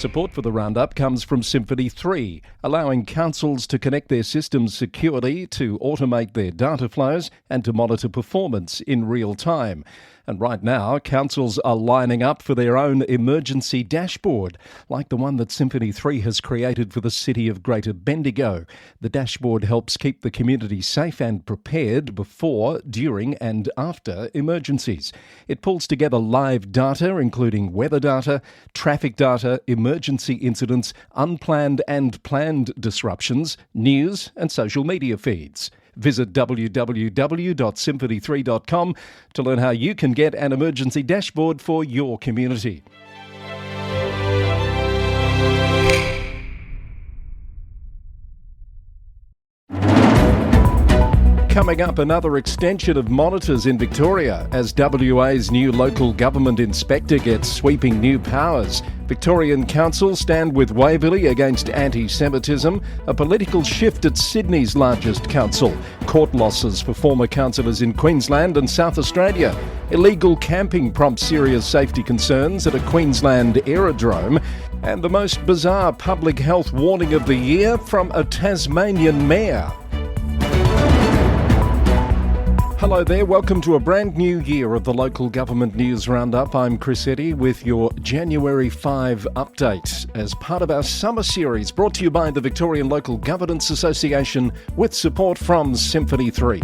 Support for the roundup comes from Symphony 3, allowing councils to connect their systems securely, to automate their data flows and to monitor performance in real time. And right now, councils are lining up for their own emergency dashboard, like the one that Symphony 3 has created for the city of Greater Bendigo. The dashboard helps keep the community safe and prepared before, during and after emergencies. It pulls together live data, including weather data, traffic data, emergency incidents, unplanned and planned disruptions, news and social media feeds. Visit www.symphony3.com to learn how you can get an emergency dashboard for your community. Coming up, another extension of monitors in Victoria as WA's new local government inspector gets sweeping new powers. Victorian Council stand with Waverley against anti-semitism. A political shift at Sydney's largest council. Court losses for former councillors in Queensland and South Australia. Illegal camping prompts serious safety concerns at a Queensland aerodrome. And the most bizarre public health warning of the year from a Tasmanian mayor. Hello there, welcome to a brand new year of the Local Government News Roundup. I'm Chris Eddy with your January 5 update as part of our summer series brought to you by the Victorian Local Governance Association with support from Symphony 3.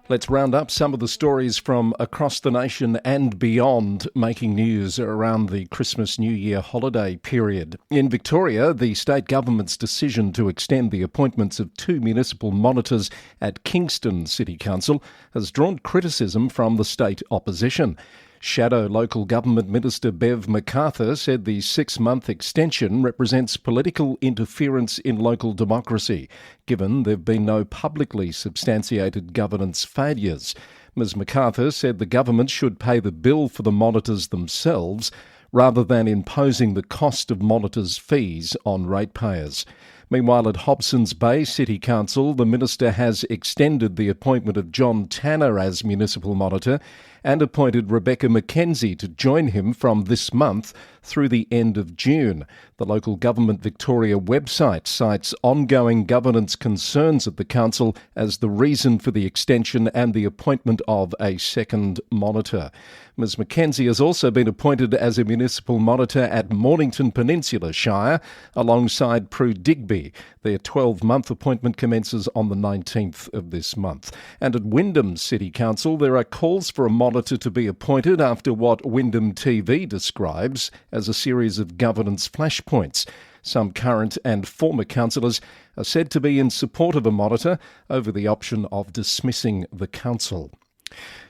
Let's round up some of the stories from across the nation and beyond making news around the Christmas New Year holiday period. In Victoria, the state government's decision to extend the appointments of 2 municipal monitors at Kingston City Council has drawn criticism from the state opposition. Shadow Local Government Minister Bev McArthur said the 6-month extension represents political interference in local democracy, given there have been no publicly substantiated governance failures. Ms McArthur said the government should pay the bill for the monitors themselves, rather than imposing the cost of monitors' fees on ratepayers. Meanwhile, at Hobsons Bay City Council, the minister has extended the appointment of John Tanner as municipal monitor and appointed Rebecca McKenzie to join him from this month through the end of June. The Local Government Victoria website cites ongoing governance concerns at the council as the reason for the extension and the appointment of a second monitor. Ms McKenzie has also been appointed as a municipal monitor at Mornington Peninsula Shire alongside Prue Digby. Their 12-month appointment commences on the 19th of this month. And at Wyndham City Council, there are calls for a monitor to be appointed after what Wyndham TV describes as a series of governance flashpoints. Some current and former councillors are said to be in support of a monitor over the option of dismissing the council.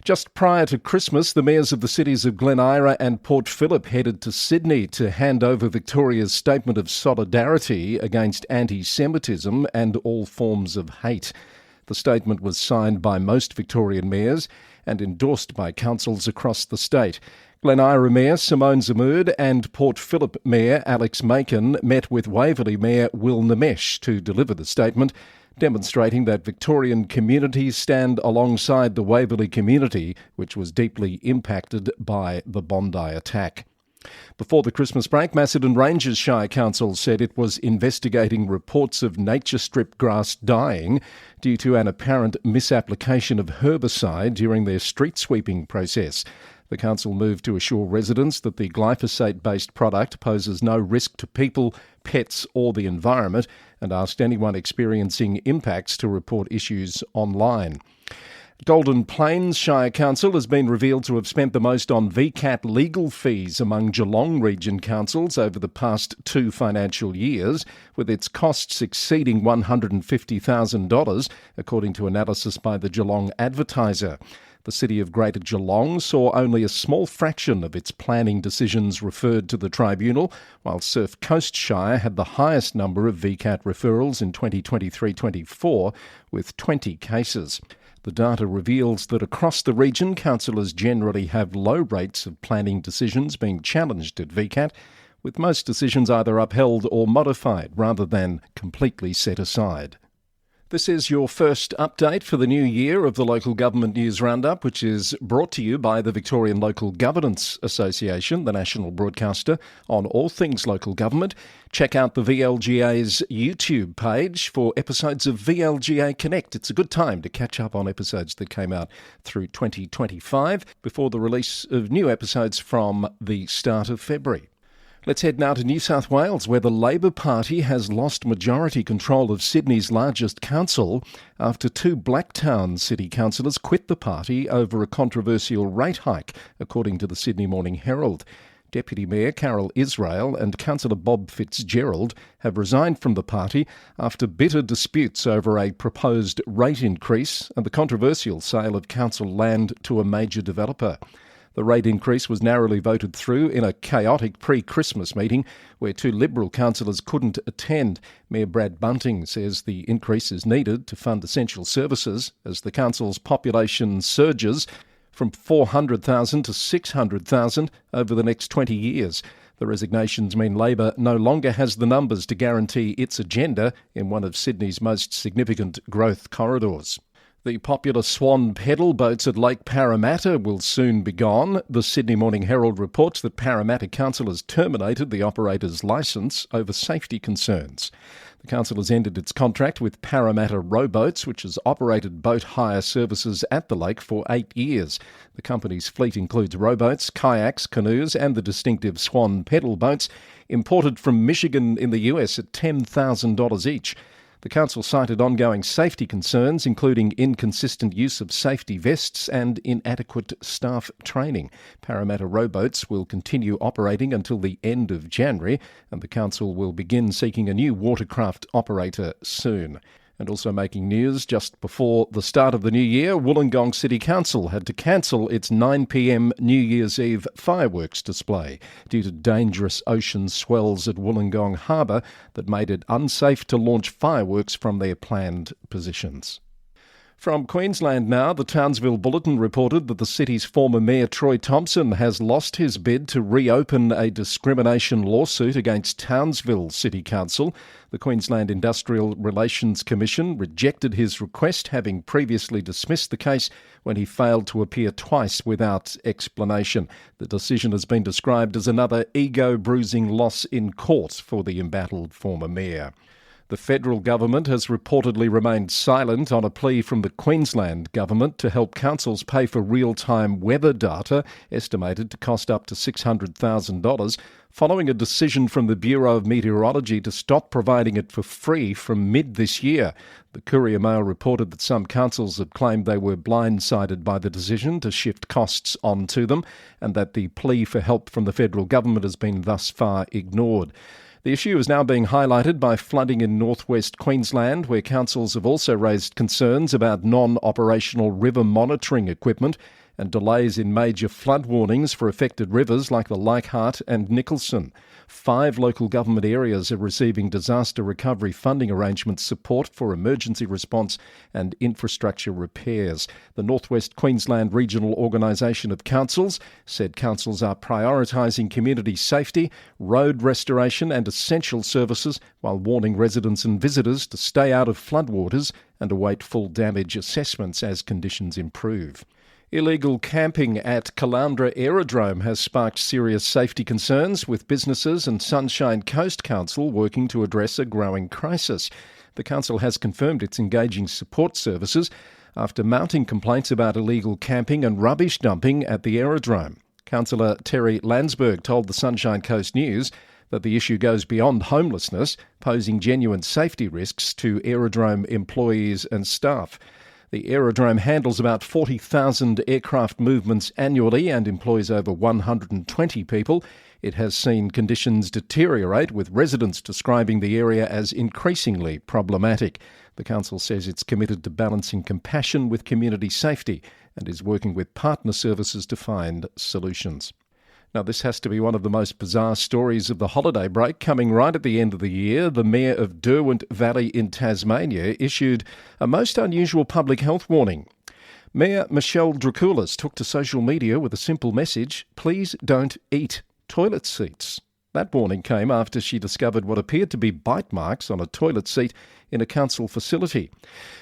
Just prior to Christmas, the mayors of the cities of Glen Eira and Port Phillip headed to Sydney to hand over Victoria's statement of solidarity against anti-Semitism and all forms of hate. The statement was signed by most Victorian mayors and endorsed by councils across the state. Glen Eira Mayor Simone Zamoud and Port Phillip Mayor Alex Macon met with Waverley Mayor Will Namesh to deliver the statement, demonstrating that Victorian communities stand alongside the Waverley community, which was deeply impacted by the Bondi attack. Before the Christmas break, Macedon Ranges Shire Council said it was investigating reports of nature strip grass dying due to an apparent misapplication of herbicide during their street sweeping process. The council moved to assure residents that the glyphosate-based product poses no risk to people, pets or the environment, and asked anyone experiencing impacts to report issues online. Golden Plains Shire Council has been revealed to have spent the most on VCAT legal fees among Geelong region councils over the past 2 financial years, with its costs exceeding $150,000, according to analysis by the Geelong Advertiser. The City of Greater Geelong saw only a small fraction of its planning decisions referred to the tribunal, while Surf Coast Shire had the highest number of VCAT referrals in 2023-24, with 20 cases. The data reveals that across the region, councillors generally have low rates of planning decisions being challenged at VCAT, with most decisions either upheld or modified rather than completely set aside. This is your first update for the new year of the Local Government News Roundup, which is brought to you by the Victorian Local Governance Association, the national broadcaster on all things local government. Check out the VLGA's YouTube page for episodes of VLGA Connect. It's a good time to catch up on episodes that came out through 2025 before the release of new episodes from the start of February. Let's head now to New South Wales, where the Labor Party has lost majority control of Sydney's largest council after two Blacktown city councillors quit the party over a controversial rate hike, according to the Sydney Morning Herald. Deputy Mayor Carol Israel and Councillor Bob Fitzgerald have resigned from the party after bitter disputes over a proposed rate increase and the controversial sale of council land to a major developer. The rate increase was narrowly voted through in a chaotic pre-Christmas meeting where two Liberal councillors couldn't attend. Mayor Brad Bunting says the increase is needed to fund essential services as the council's population surges from 400,000 to 600,000 over the next 20 years. The resignations mean Labor no longer has the numbers to guarantee its agenda in one of Sydney's most significant growth corridors. The popular swan pedal boats at Lake Parramatta will soon be gone. The Sydney Morning Herald reports that Parramatta Council has terminated the operator's licence over safety concerns. The council has ended its contract with Parramatta Rowboats, which has operated boat hire services at the lake for 8 years. The company's fleet includes rowboats, kayaks, canoes and the distinctive swan pedal boats, imported from Michigan in the US at $10,000 each. The council cited ongoing safety concerns, including inconsistent use of safety vests and inadequate staff training. Parramatta Rowboats will continue operating until the end of January, and the council will begin seeking a new watercraft operator soon. And also making news, just before the start of the new year, Wollongong City Council had to cancel its 9 p.m. New Year's Eve fireworks display due to dangerous ocean swells at Wollongong Harbour that made it unsafe to launch fireworks from their planned positions. From Queensland now, the Townsville Bulletin reported that the city's former Mayor Troy Thompson has lost his bid to reopen a discrimination lawsuit against Townsville City Council. The Queensland Industrial Relations Commission rejected his request, having previously dismissed the case when he failed to appear twice without explanation. The decision has been described as another ego-bruising loss in court for the embattled former mayor. The federal government has reportedly remained silent on a plea from the Queensland government to help councils pay for real-time weather data, estimated to cost up to $600,000, following a decision from the Bureau of Meteorology to stop providing it for free from mid this year. The Courier-Mail reported that some councils have claimed they were blindsided by the decision to shift costs onto them, and that the plea for help from the federal government has been thus far ignored. The issue is now being highlighted by flooding in northwest Queensland, where councils have also raised concerns about non-operational river monitoring equipment and delays in major flood warnings for affected rivers like the Leichhardt and Nicholson. 5 local government areas are receiving disaster recovery funding arrangements support for emergency response and infrastructure repairs. The Northwest Queensland Regional Organisation of Councils said councils are prioritising community safety, road restoration and essential services while warning residents and visitors to stay out of floodwaters and await full damage assessments as conditions improve. Illegal camping at Caloundra Aerodrome has sparked serious safety concerns, with businesses and Sunshine Coast Council working to address a growing crisis. The council has confirmed it's engaging support services after mounting complaints about illegal camping and rubbish dumping at the aerodrome. Councillor Terry Landsberg told the Sunshine Coast News that the issue goes beyond homelessness, posing genuine safety risks to aerodrome employees and staff. The aerodrome handles about 40,000 aircraft movements annually and employs over 120 people. It has seen conditions deteriorate, with residents describing the area as increasingly problematic. The council says it's committed to balancing compassion with community safety and is working with partner services to find solutions. Now, this has to be one of the most bizarre stories of the holiday break. Coming right at the end of the year, the Mayor of Derwent Valley in Tasmania issued a most unusual public health warning. Mayor Michelle Dracoulis took to social media with a simple message: please don't eat toilet seats. That warning came after she discovered what appeared to be bite marks on a toilet seat in a council facility.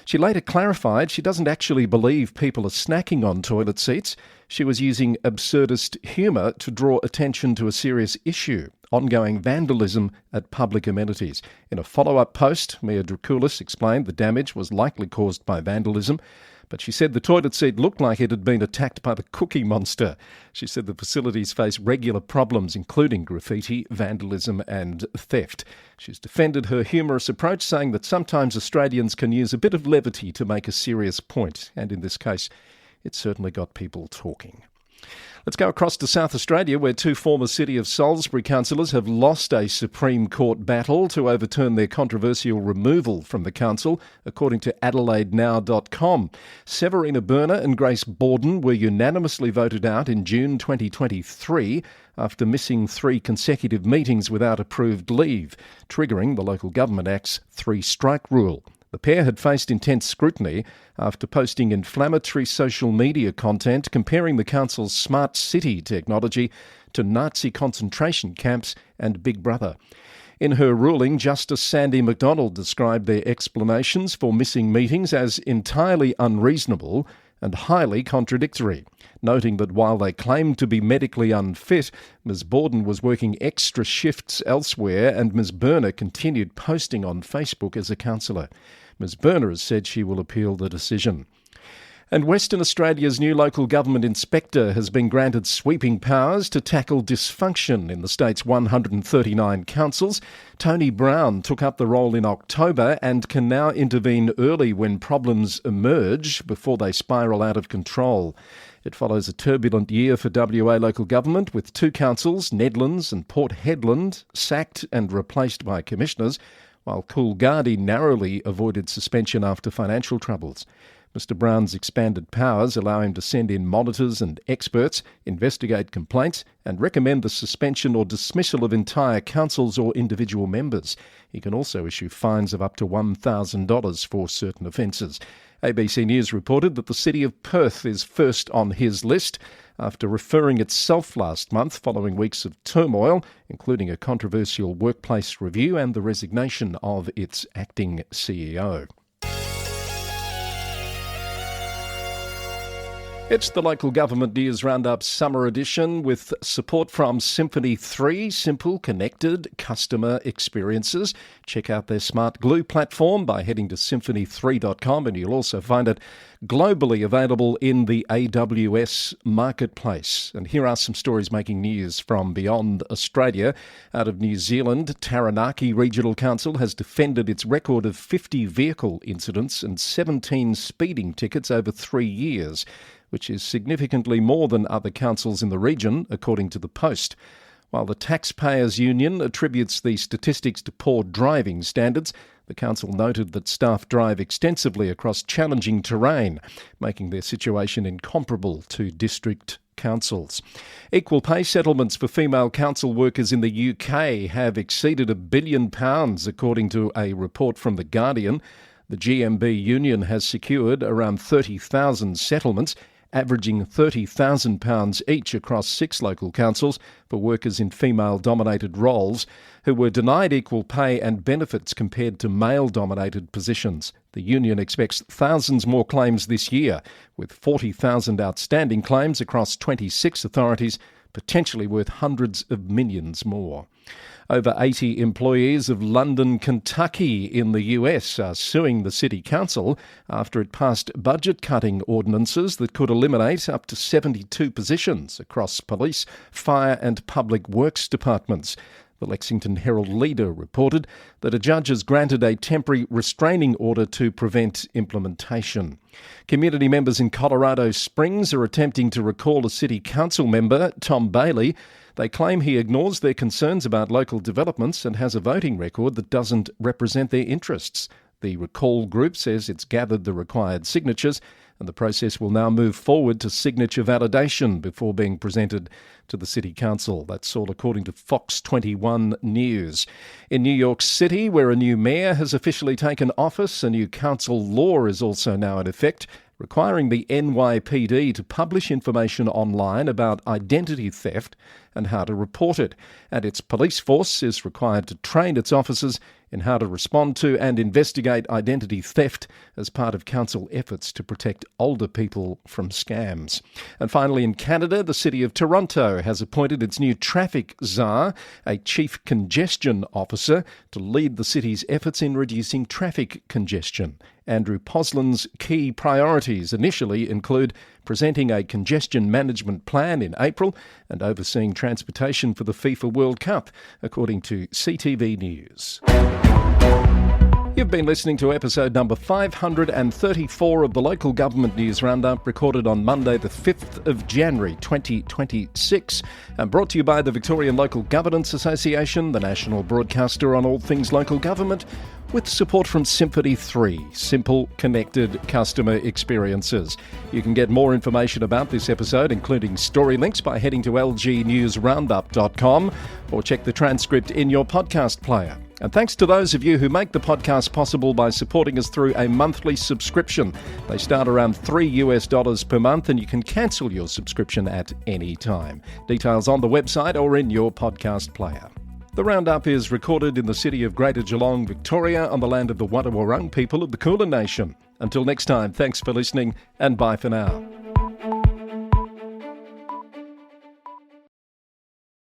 She later clarified she doesn't actually believe people are snacking on toilet seats. She was using absurdist humour to draw attention to a serious issue: ongoing vandalism at public amenities. In a follow-up post, Mia Dracoulis explained the damage was likely caused by vandalism, but she said the toilet seat looked like it had been attacked by the Cookie Monster. She said the facilities face regular problems, including graffiti, vandalism and theft. She's defended her humorous approach, saying that sometimes Australians can use a bit of levity to make a serious point, and in this case, it certainly got people talking. Let's go across to South Australia, where two former City of Salisbury councillors have lost a Supreme Court battle to overturn their controversial removal from the council, according to AdelaideNow.com. Severina Berner and Grace Borden were unanimously voted out in June 2023 after missing 3 consecutive meetings without approved leave, triggering the Local Government Act's 3-strike rule. The pair had faced intense scrutiny after posting inflammatory social media content comparing the council's smart city technology to Nazi concentration camps and Big Brother. In her ruling, Justice Sandy McDonald described their explanations for missing meetings as entirely unreasonable and highly contradictory, noting that while they claimed to be medically unfit, Ms Borden was working extra shifts elsewhere and Ms Berner continued posting on Facebook as a councillor. Ms Berner has said she will appeal the decision. And Western Australia's new local government inspector has been granted sweeping powers to tackle dysfunction in the state's 139 councils. Tony Brown took up the role in October and can now intervene early when problems emerge before they spiral out of control. It follows a turbulent year for WA local government, with 2 councils, Nedlands and Port Hedland, sacked and replaced by commissioners, while Coolgardie narrowly avoided suspension after financial troubles. Mr Brown's expanded powers allow him to send in monitors and experts, investigate complaints and recommend the suspension or dismissal of entire councils or individual members. He can also issue fines of up to $1,000 for certain offences. ABC News reported that the city of Perth is first on his list after referring itself last month following weeks of turmoil, including a controversial workplace review and the resignation of its acting CEO. It's the Local Government News Roundup Summer Edition with support from Symphony 3, simple, connected customer experiences. Check out their Smart Glue platform by heading to symphony3.com, and you'll also find it globally available in the AWS marketplace. And here are some stories making news from beyond Australia. Out of New Zealand, Taranaki Regional Council has defended its record of 50 vehicle incidents and 17 speeding tickets over 3 years, which is significantly more than other councils in the region, according to the Post. While the Taxpayers Union attributes the statistics to poor driving standards, the council noted that staff drive extensively across challenging terrain, making their situation incomparable to district councils. Equal pay settlements for female council workers in the UK have exceeded £1 billion, according to a report from The Guardian. The GMB union has secured around 30,000 settlements, averaging £30,000 each across 6 local councils for workers in female-dominated roles who were denied equal pay and benefits compared to male-dominated positions. The union expects thousands more claims this year, with 40,000 outstanding claims across 26 authorities, potentially worth hundreds of millions more. Over 80 employees of London, Kentucky in the US are suing the City Council after it passed budget-cutting ordinances that could eliminate up to 72 positions across police, fire and public works departments. The Lexington Herald Leader reported that a judge has granted a temporary restraining order to prevent implementation. Community members in Colorado Springs are attempting to recall a City Council member, Tom Bailey. They claim he ignores their concerns about local developments and has a voting record that doesn't represent their interests. The recall group says it's gathered the required signatures, and the process will now move forward to signature validation before being presented to the City Council. That's all according to Fox 21 News. In New York City, where a new mayor has officially taken office, a new council law is also now in effect, requiring the NYPD to publish information online about identity theft and how to report it. And its police force is required to train its officers in how to respond to and investigate identity theft as part of council efforts to protect older people from scams. And finally, in Canada, the City of Toronto has appointed its new traffic czar, a chief congestion officer, to lead the city's efforts in reducing traffic congestion. Andrew Poslin's key priorities initially include presenting a congestion management plan in April and overseeing transportation for the FIFA World Cup, according to CTV News. You've been listening to episode number 534 of the Local Government News Roundup, recorded on Monday the 5th of January 2026, and brought to you by the Victorian Local Governance Association, the national broadcaster on all things local government, with support from Symphony 3, simple, connected customer experiences. You can get more information about this episode, including story links, by heading to lgnewsroundup.com or check the transcript in your podcast player. And thanks to those of you who make the podcast possible by supporting us through a monthly subscription. They start around $3 per month, and you can cancel your subscription at any time. Details on the website or in your podcast player. The Roundup is recorded in the city of Greater Geelong, Victoria, on the land of the Wadawurrung people of the Kulin Nation. Until next time, thanks for listening, and bye for now.